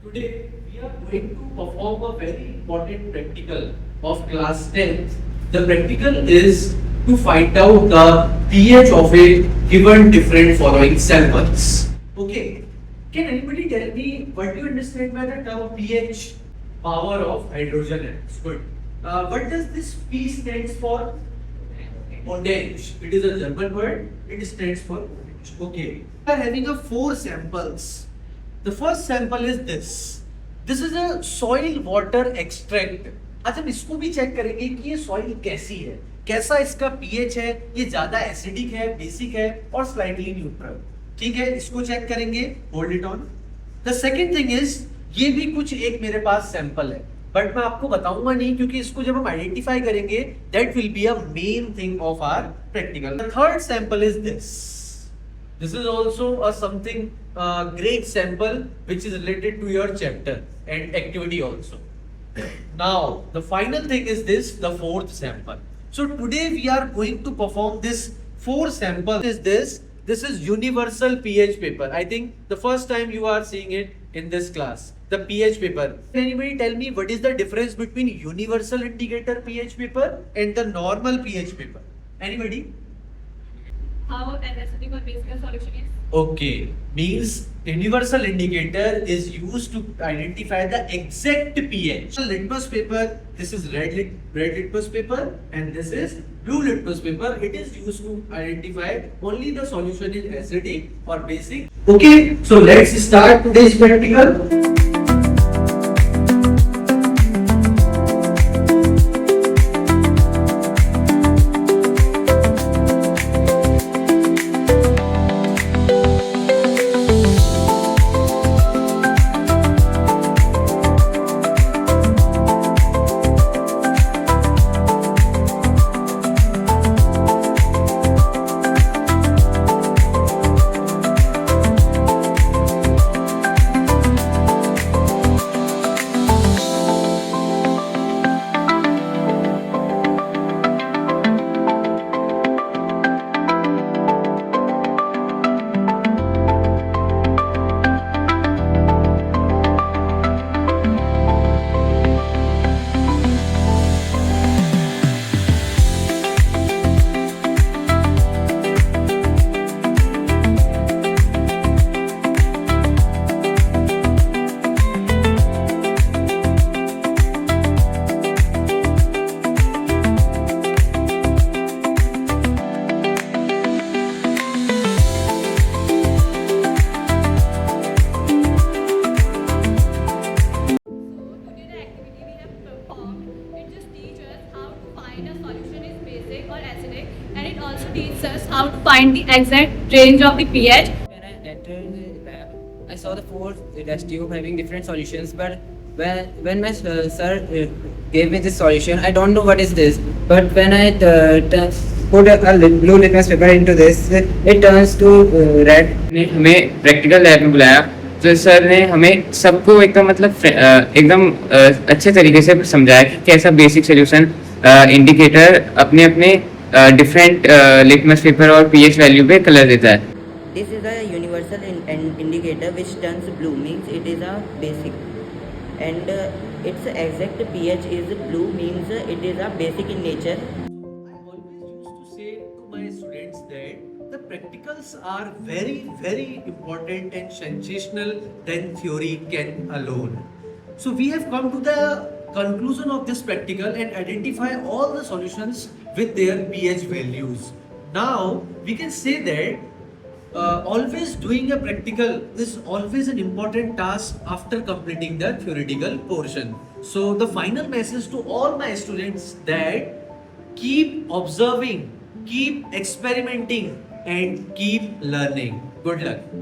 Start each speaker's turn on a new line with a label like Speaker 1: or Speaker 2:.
Speaker 1: Today we are going to perform a very important practical of class 10. The practical is to find out the pH of a given different following samples. Okay. Can anybody tell me what do you understand by the term pH? Power of hydrogen atoms. Good. What does this P stands for? Potential. It is a German word. It stands for potential. Okay. We are having a four samples. The first sample is this. This is a soil water extract. आज हम इसको भी check करेंगे कि ये soil कैसी है, कैसा इसका पीएच है, ये ज्यादा एसिडिक है, बेसिक है और स्लाइटली न्यूट्रल. ठीक है, इसको चेक करेंगे. Hold it on. The second thing is ये भी कुछ एक मेरे पास सैंपल है, बट मैं आपको बताऊंगा नहीं क्योंकि इसको जब हम आइडेंटिफाई करेंगे that will be a main thing of our practical. The third sample is this. This is also a something great sample which is related to your chapter and activity also. Now the final thing is this, the fourth sample. So today we are going to perform this four sample. Is this? This is universal pH paper. I think the first time you are seeing it in this class. The pH paper. Can anybody tell me what is the difference between universal indicator pH paper and the normal pH paper? Anybody?
Speaker 2: How an acidic or basic solution is?
Speaker 1: Okay, means universal indicator is used to identify the exact pH. Litmus paper, this is red litmus paper and this is blue litmus paper. It is used to identify only the solution is acidic or basic. Okay, so let's start today's practical.
Speaker 2: And it also teaches us how to find the exact range of the pH.
Speaker 3: When I entered the lab, I saw the four test tube having different solutions. But when my sir gave me this solution, I don't know what is this. But when I put a blue litmus paper into this, it turns to red. ने हमें practical lab में बुलाया तो sir ने हमें सबको एकदम मतलब एकदम अच्छे तरीके से समझाया कि कैसा बेसिक सोल्यूशन इंडिकेटर अपने अपने डिफरेंट लिटमस पेपर और पीएच वैल्यू पे कलर देता है.
Speaker 4: This is a universal indicator which turns blue, means it is a basic, and its exact pH is blue, means it is a basic in nature.
Speaker 1: I always used to say to my students that the practicals are very important and sensational than theory can alone. So we have come to the conclusion of this practical and identify all the solutions with their pH values. Now we can say that always doing a practical is always an important task after completing the theoretical portion. So the final message to all my students that keep observing, keep experimenting and keep learning. Good luck.